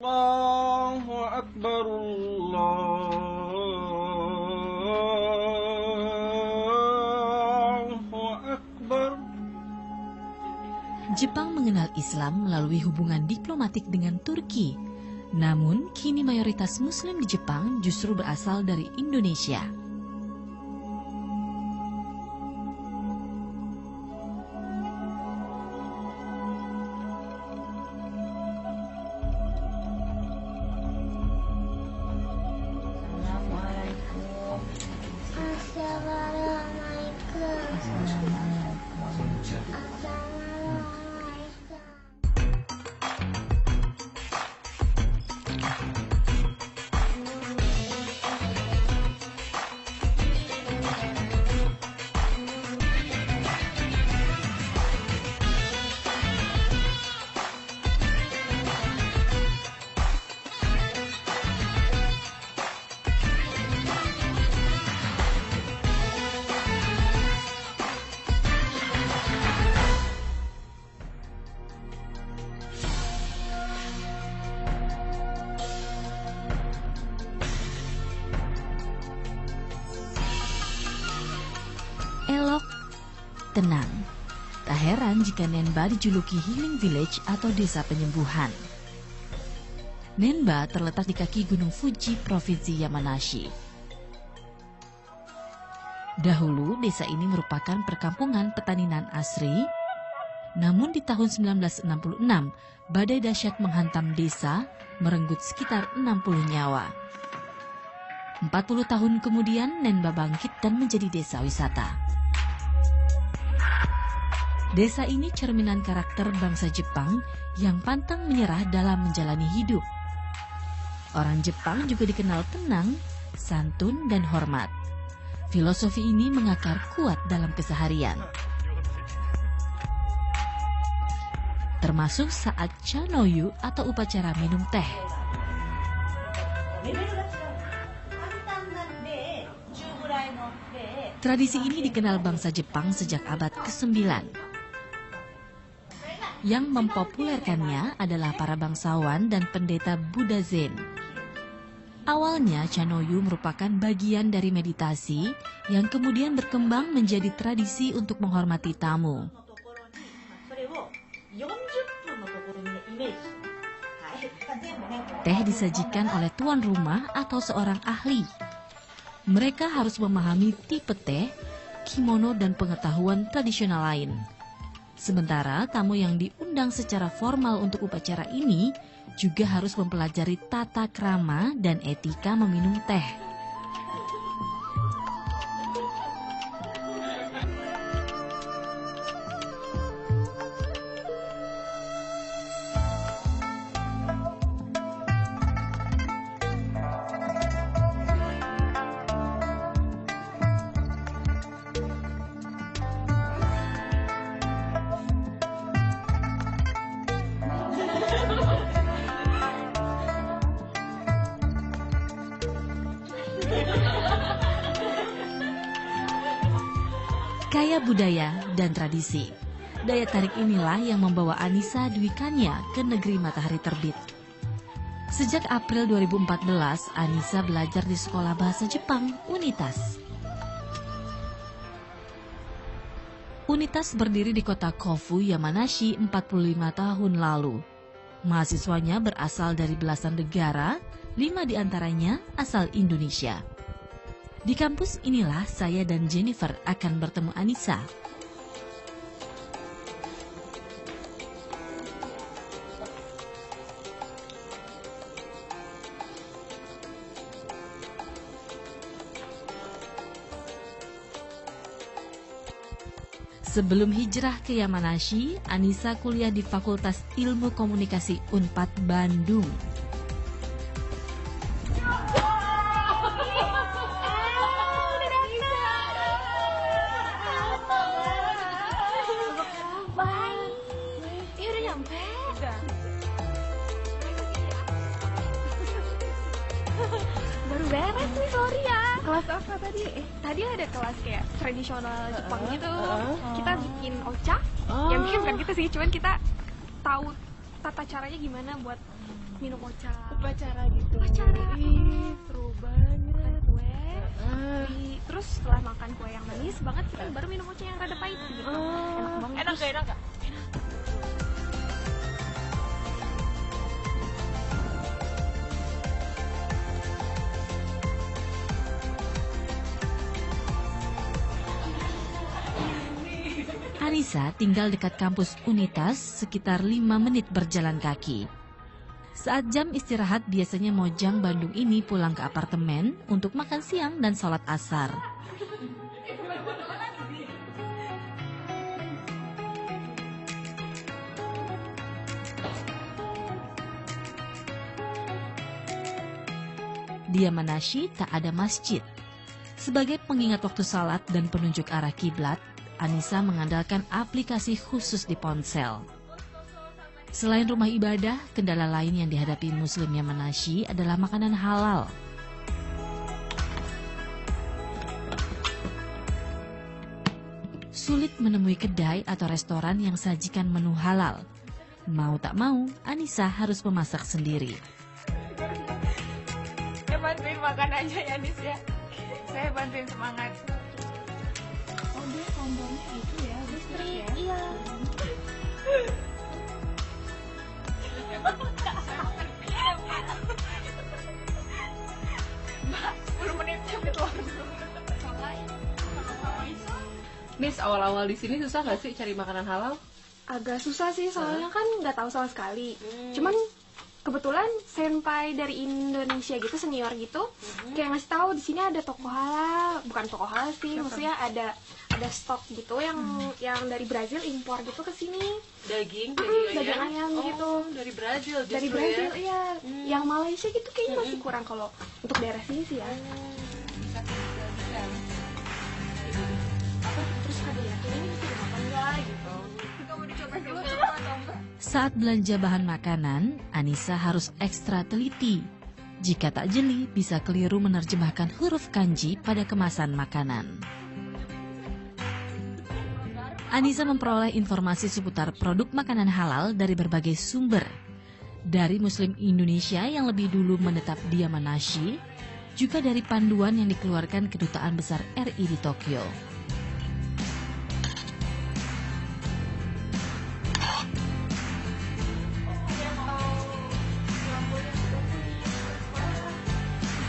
Allahu Akbar, Allahu Akbar. Jepang mengenal Islam melalui hubungan diplomatik dengan Turki. Namun, kini mayoritas Muslim di Jepang justru berasal dari Indonesia. Elok, tenang. Tak heran jika Nenba dijuluki Healing Village atau desa penyembuhan. Nenba terletak di kaki Gunung Fuji, Provinsi Yamanashi. Dahulu, desa ini merupakan perkampungan petaninan asri. Namun di tahun 1966, badai dahsyat menghantam desa, merenggut sekitar 60 nyawa. 40 tahun kemudian, Nenba bangkit dan menjadi desa wisata. Desa ini cerminan karakter bangsa Jepang yang pantang menyerah dalam menjalani hidup. Orang Jepang juga dikenal tenang, santun, dan hormat. Filosofi ini mengakar kuat dalam keseharian. Termasuk saat chanoyu atau upacara minum teh. Tradisi ini dikenal bangsa Jepang sejak abad ke-9. Yang mempopulerkannya adalah para bangsawan dan pendeta Buddha Zen. Awalnya, chanoyu merupakan bagian dari meditasi yang kemudian berkembang menjadi tradisi untuk menghormati tamu. Teh disajikan oleh tuan rumah atau seorang ahli. Mereka harus memahami tipe teh, kimono, dan pengetahuan tradisional lain. Sementara tamu yang diundang secara formal untuk upacara ini juga harus mempelajari tata krama dan etika meminum teh. Kaya budaya dan tradisi. Daya tarik inilah yang membawa Anissa Dwi Kanya ke negeri matahari terbit. Sejak April 2014, Anissa belajar di Sekolah Bahasa Jepang, Unitas. Unitas berdiri di kota Kofu, Yamanashi 45 tahun lalu. Mahasiswanya berasal dari belasan negara, 5 diantaranya asal Indonesia. Di kampus inilah saya dan Jennifer akan bertemu Anissa. Sebelum hijrah ke Yamanashi, Anissa kuliah di Fakultas Ilmu Komunikasi Unpad Bandung. Baru beres nih, sorry ya. Kelas apa tadi? Tadi ada kelas kayak tradisional Jepang gitu. Kita bikin ocha. Yang bikin bukan kita sih, cuman kita tahu tata caranya gimana buat minum ocha. Upacara gitu. Upacara. Ih, seru banget. Makan kue. Heeh. Terus setelah makan kue yang manis banget, kita baru minum ocha yang rada pahit gitu. Enak banget. Enak gak, enak gak? Anissa tinggal dekat kampus Unitas sekitar 5 menit berjalan kaki. Saat jam istirahat biasanya Mojang Bandung ini pulang ke apartemen untuk makan siang dan sholat asar. Di Manasyi tak ada masjid. Sebagai pengingat waktu salat dan penunjuk arah kiblat, Anissa mengandalkan aplikasi khusus di ponsel. Selain rumah ibadah, kendala lain yang dihadapi Muslim Manasyi adalah makanan halal. Sulit menemui kedai atau restoran yang sajikan menu halal. Mau tak mau, Anissa harus memasak sendiri. Ya bantuin makan aja ya, Nis ya. Saya bantuin semangat. Oh, dia kombonya itu ya, listrik ya? Iya. 10 menit cepet waktu. Nis, awal-awal di sini susah nggak sih cari makanan halal? Agak susah sih, soalnya kan nggak tahu sama sekali. Cuman kebetulan senpai dari Indonesia gitu, senior gitu, kayak ngasih tahu di sini ada toko halal, bukan toko halal sih, maksudnya ada stok gitu yang dari Brazil impor gitu ke sini. Daging Daging ayam gitu. Dari Brazil justru Dari Brazil, ya? iya. Yang Malaysia gitu kayaknya masih kurang kalau untuk daerah sini sih ya. Terus ada yakin ini bisa dimakan nggak gitu. Kamu dicoba dulu. Saat belanja bahan makanan, Anissa harus ekstra teliti. Jika tak jeli, bisa keliru menerjemahkan huruf kanji pada kemasan makanan. Anissa memperoleh informasi seputar produk makanan halal dari berbagai sumber. Dari Muslim Indonesia yang lebih dulu menetap di Manasyi, juga dari panduan yang dikeluarkan Kedutaan Besar RI di Tokyo.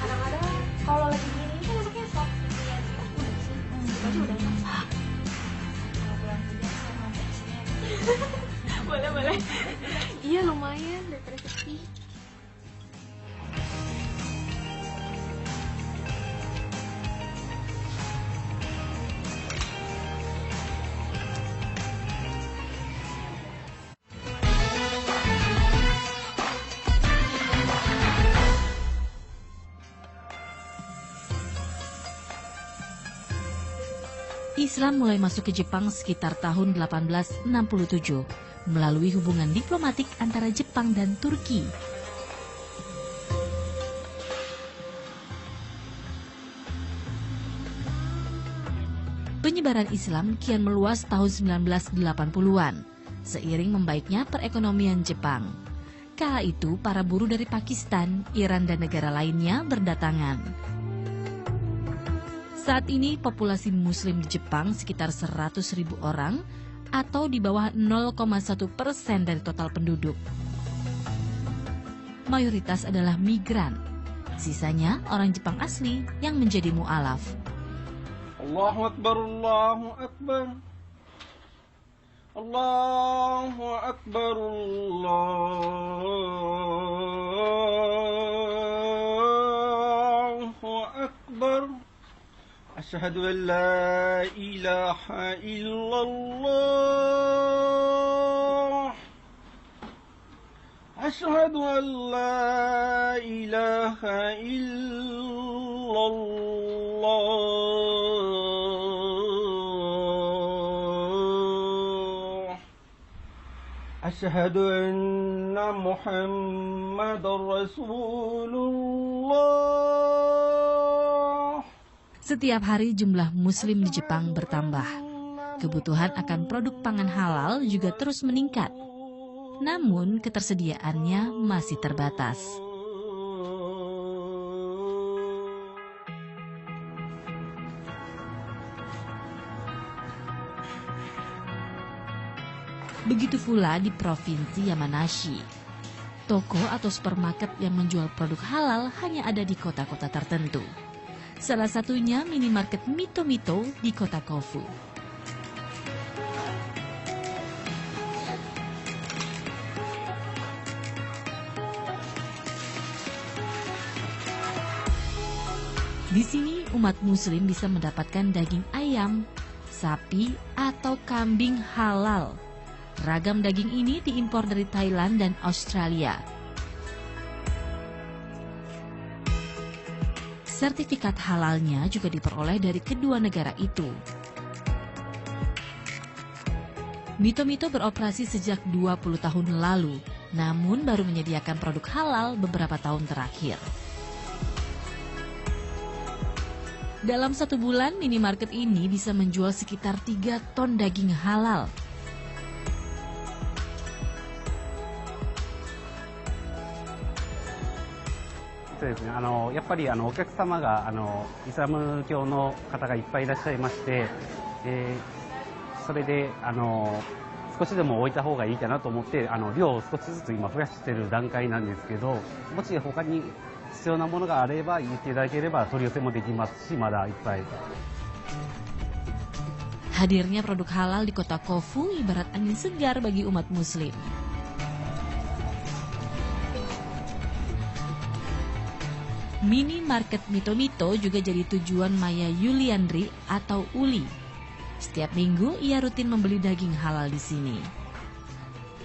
Kadang-kadang kalau lagi gini kan anaknya sok gitu ya. Udah sih, baju udah enak. Boleh. Iya lumayan daripada sepi. Islam mulai masuk ke Jepang sekitar tahun 1867 melalui hubungan diplomatik antara Jepang dan Turki. Penyebaran Islam kian meluas tahun 1980-an, seiring membaiknya perekonomian Jepang. Kala itu, para buruh dari Pakistan, Iran, dan negara lainnya berdatangan. Saat ini, populasi Muslim di Jepang sekitar 100.000 orang, atau di bawah 0,1% dari total penduduk. Mayoritas adalah migran. Sisanya orang Jepang asli yang menjadi mu'alaf. Allahu Akbar, Allahu Akbar. Allahu Akbar, Allahu Akbar. Asyhadu an la ilaha illallah. Asyhadu an la ilaha illallah. Asyhadu anna Muhammadar Rasulullah. Setiap hari jumlah Muslim di Jepang bertambah. Kebutuhan akan produk pangan halal juga terus meningkat. namun ketersediaannya masih terbatas. Begitu pula di Provinsi Yamanashi. Toko atau supermarket yang menjual produk halal hanya ada di kota-kota tertentu. Salah satunya minimarket Mito Mito di kota Kofu. Di sini umat muslim bisa mendapatkan daging ayam, sapi, atau kambing halal. Ragam daging ini diimpor dari Thailand dan Australia. Sertifikat halalnya juga diperoleh dari kedua negara itu. Mito Mito beroperasi sejak 20 tahun lalu, namun baru menyediakan produk halal beberapa tahun terakhir. Dalam 1 bulan, minimarket ini bisa menjual sekitar 3 ton daging halal.やっぱりお客様がイスラム教の方がいっぱいいらっしゃいまして、それで少しでも置いた方がいいかなと思って量を少しずつ今増やしている段階なんですけど、もし他に必要なものがあれば言っていただければ取り寄せもできますし、まだいっぱい。Hadirnya produk halal di kota Kofu ibarat angin segar bagi umat muslim. Minimarket Mito Mito juga jadi tujuan Maya Yuliandri atau Uli. Setiap minggu ia rutin membeli daging halal di sini.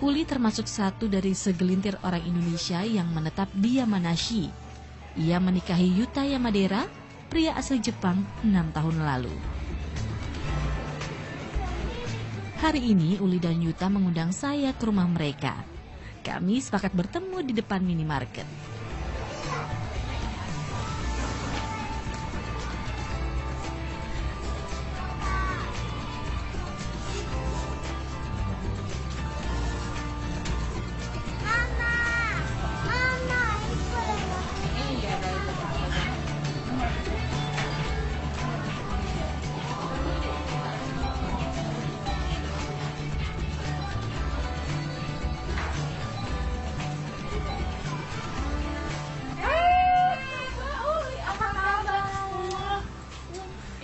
Uli termasuk satu dari segelintir orang Indonesia yang menetap di Yamanashi. Ia menikahi Yuta Yamadera, pria asli Jepang 6 tahun lalu. Hari ini Uli dan Yuta mengundang saya ke rumah mereka. Kami sepakat bertemu di depan minimarket.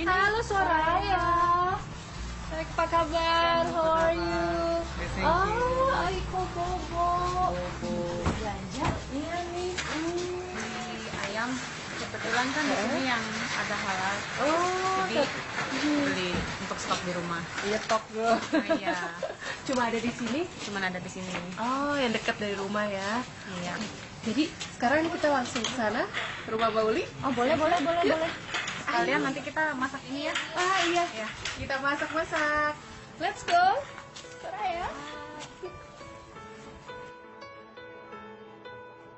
Halo Soraya. Apa kabar? How are you? Oh, Aiko Bobo. Belanja? Iya nih. Ayam kebetulan kan di sini yang ada halal. Oh, Jadi beli untuk stok di rumah. iya tok bro. Iya, Cuma ada di sini. cuman ada di sini. Oh, yang dekat dari rumah ya. Iya. Jadi sekarang kita langsung ke sana, rumah Mbak Uli. Oh, boleh. Kalian nanti kita masak ini ya. Ah iya, Ya. kita masak-masak. Let's go. Soraya.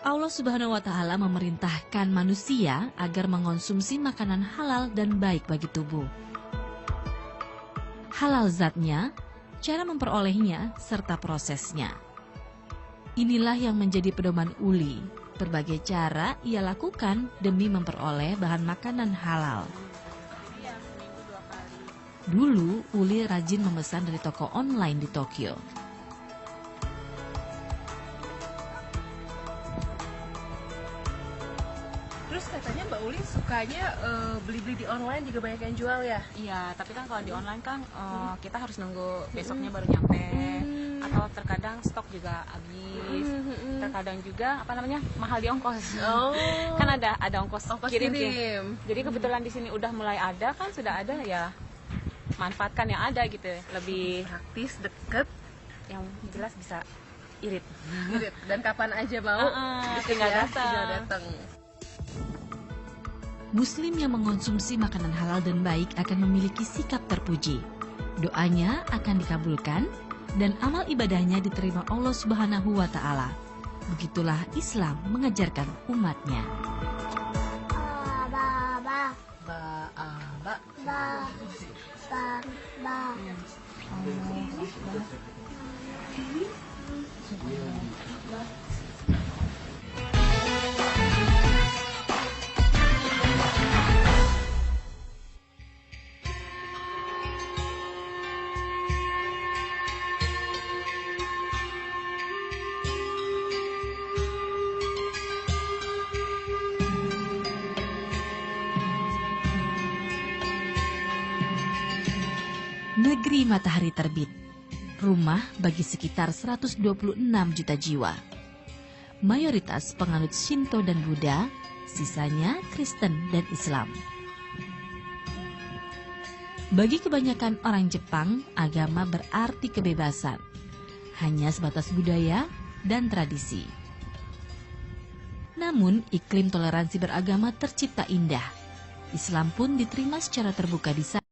Allah Subhanahu wa Ta'ala memerintahkan manusia agar mengonsumsi makanan halal dan baik bagi tubuh. Halal zatnya, cara memperolehnya, serta prosesnya. Inilah yang menjadi pedoman Uli. Berbagai cara ia lakukan demi memperoleh bahan makanan halal. Dulu, Uli rajin memesan dari toko online di Tokyo. Terus katanya Mbak Uli sukanya beli-beli di online juga banyak yang jual ya? Iya, tapi kan kalau di online kan kita harus nunggu besoknya baru nyampe. Atau terkadang stok juga habis. Terkadang juga mahal di ongkos. Oh. Kan ada ongkos kirim. Jadi Hmm. kebetulan di sini udah mulai ada kan, sudah ada ya. Manfaatkan yang ada gitu. Lebih Praktis, deket, yang jelas bisa irit. irit. Dan kapan aja mau, Tinggal ya, datang. tinggal datang. Muslim yang mengonsumsi makanan halal dan baik akan memiliki sikap terpuji. Doanya akan dikabulkan dan amal ibadahnya diterima Allah Subhanahu wa Ta'ala. Begitulah Islam mengajarkan umatnya. Negeri matahari terbit, rumah bagi sekitar 126 juta jiwa. Mayoritas penganut Shinto dan Buddha, sisanya Kristen dan Islam. Bagi kebanyakan orang Jepang, agama berarti kebebasan, hanya sebatas budaya dan tradisi. Namun, iklim toleransi beragama tercipta indah. Islam pun diterima secara terbuka di sana.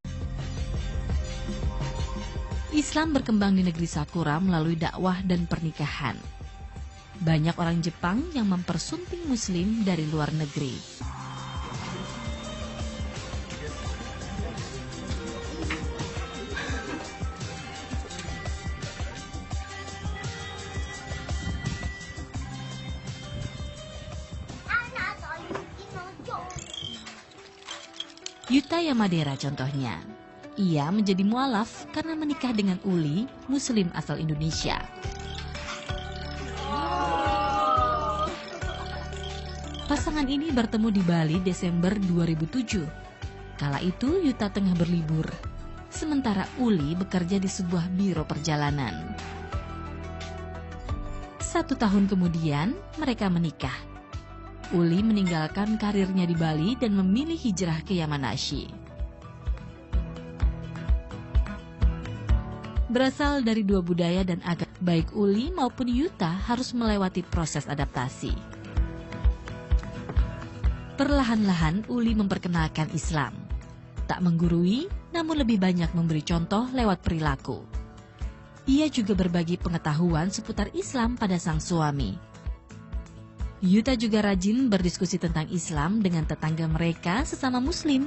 Islam berkembang di negeri Sakura melalui dakwah dan pernikahan. Banyak orang Jepang yang mempersunting Muslim dari luar negeri. Yuta Yamadera contohnya. Ia menjadi mualaf karena menikah dengan Uli, Muslim asal Indonesia. Pasangan ini bertemu di Bali Desember 2007. Kala itu Yuta tengah berlibur, sementara Uli bekerja di sebuah biro perjalanan. 1 tahun kemudian, mereka menikah. Uli meninggalkan karirnya di Bali dan memilih hijrah ke Yamanashi. Berasal dari dua budaya dan agama, baik Uli maupun Yuta harus melewati proses adaptasi. Perlahan-lahan Uli memperkenalkan Islam. Tak menggurui, namun lebih banyak memberi contoh lewat perilaku. Ia juga berbagi pengetahuan seputar Islam pada sang suami. Yuta juga rajin berdiskusi tentang Islam dengan tetangga mereka sesama Muslim,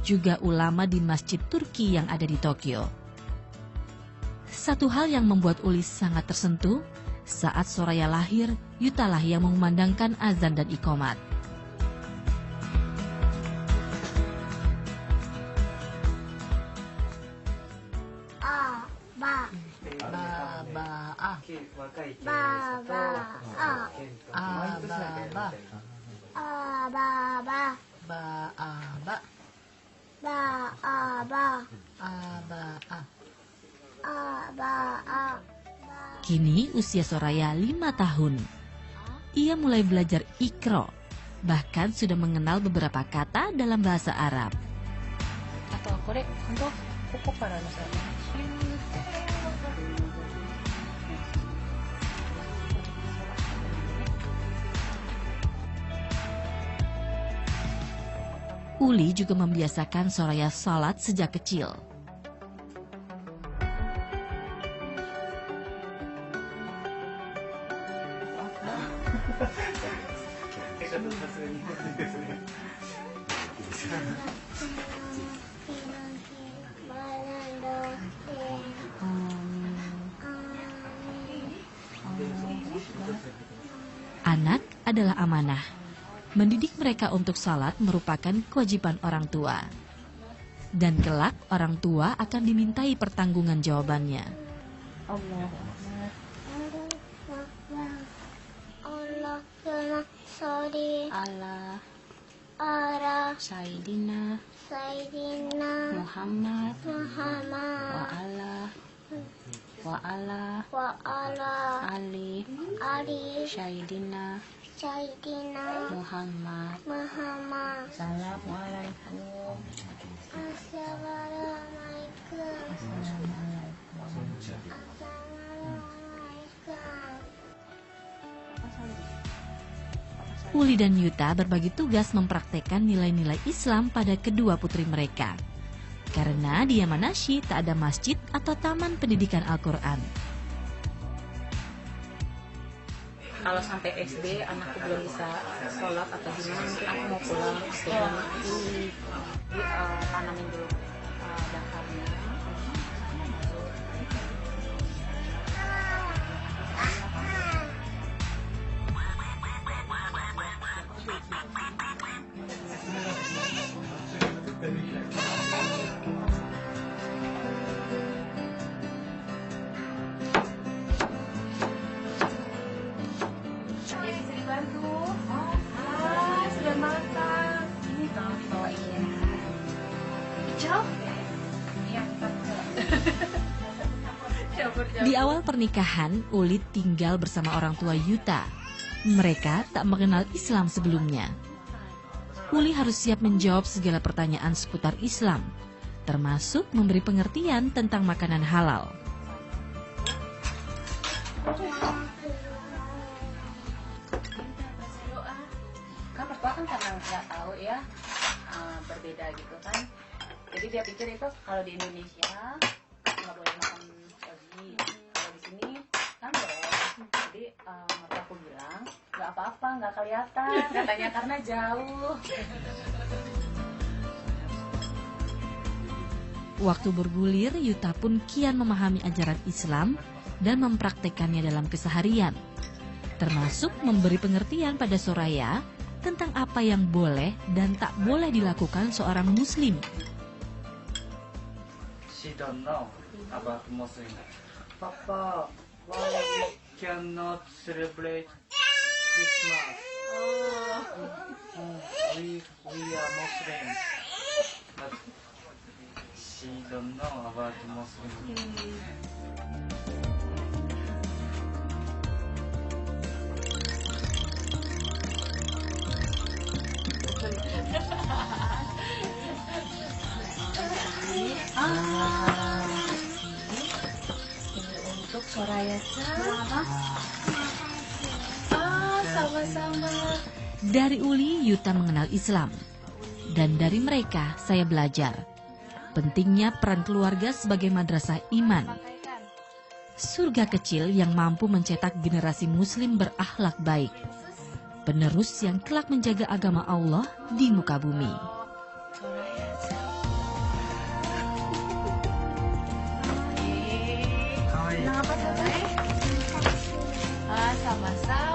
juga ulama di Masjid Turki yang ada di Tokyo. Satu hal yang membuat Uli sangat tersentuh, saat Soraya lahir, Yuta lah yang mengumandangkan azan dan iqomat. Kini usia Soraya 5 tahun. Ia mulai belajar Iqra, bahkan sudah mengenal beberapa kata dalam bahasa Arab. Uli juga membiasakan Soraya salat sejak kecil. Anak adalah amanah. Mendidik mereka untuk salat merupakan kewajiban orang tua. Dan kelak orang tua akan dimintai pertanggungan jawabannya. Allah Sayyidina Muhammad wa ala Ali Sayyidina Muhammad. Assalamualaikum. Uli dan Yuta berbagi tugas mempraktekkan nilai-nilai Islam pada kedua putri mereka. Karena di Yamanashi tak ada masjid atau taman pendidikan Al-Quran. Kalau sampai SD anakku belum bisa sholat atau gimana, mungkin aku mau pulang ke tanamin dulu dakarnya. Di awal pernikahan, Uli tinggal bersama orang tua Yuta. Mereka tak mengenal Islam sebelumnya. Uli harus siap menjawab segala pertanyaan seputar Islam, termasuk memberi pengertian tentang makanan halal. Kan mertua kan karena nggak tahu ya, berbeda gitu kan. Jadi dia pikir itu kalau di Indonesia nggak boleh makan babi, kalau di sini kan boleh. Jadi mertuaku bilang nggak apa-apa, nggak kelihatan katanya karena jauh. Waktu bergulir, Yuta pun kian memahami ajaran Islam dan mempraktekannya dalam keseharian, termasuk memberi pengertian pada Soraya tentang apa yang boleh dan tak boleh dilakukan seorang Muslim. She don't know about Muslim. Papa, why we cannot celebrate Christmas? We are Muslim, but she don't know about Muslim. Untuk Soraya sama-sama. Dari Uli, Yuta mengenal Islam. Dan dari mereka, saya belajar pentingnya peran keluarga sebagai madrasah iman. Surga kecil yang mampu mencetak generasi Muslim berakhlak baik. Penerus yang kelak menjaga agama Allah di muka bumi. Sama-sama.